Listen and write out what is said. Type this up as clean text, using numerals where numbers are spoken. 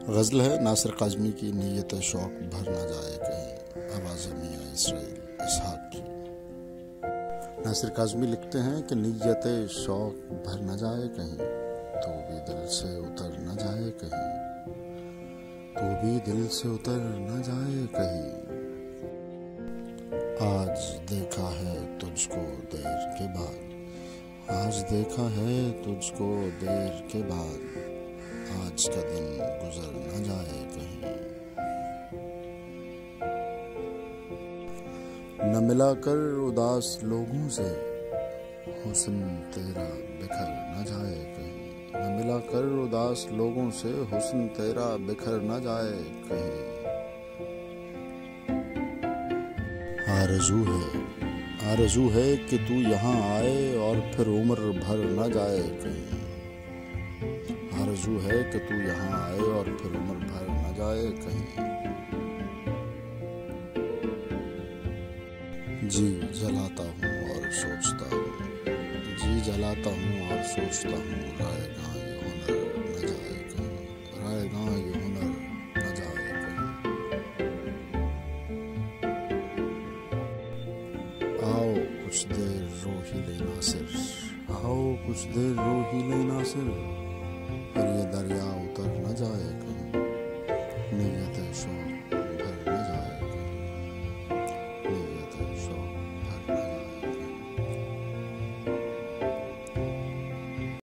गज़ल है नासिर काज़मी की, नीयत शौक भर ना जाए कहीं, आवाज़ मियां इसराइल इसहाक की। नासिर काज़मी लिखते हैं कि नीयत शौक भर न जाए कहीं, तो भी दिल से उतर न जाए कहीं, तो भी दिल से उतर न जाए कहीं। आज देखा है तुझको देर के बाद, आज देखा है तुझको देर के बाद, आज का दिन गुजर न जाए कहीं। न मिला कर उदास लोगों से, हुस्न तेरा बिखर न जाए कहीं। न मिला कर उदास लोगों से, हुस्न तेरा बिखर न जाए कहीं। आरज़ू है कि तू यहाँ आए और फिर उम्र भर न जाए कहीं। आरज़ू है कि तू यहाँ आए और फिर उम्र भर न जाए कहीं। जी जलाता हूँ और सोचता हूँ, जी जलाता हूँ और सोचता हूँ, रायगां ये हुनर न जाए कहीं, रायगां ये हुनर न जाए कहीं। आओ कुछ देर रो ही ले नासिर, आओ कुछ देर रो ही ले नासिर, फिर ये दरिया उतर न जाए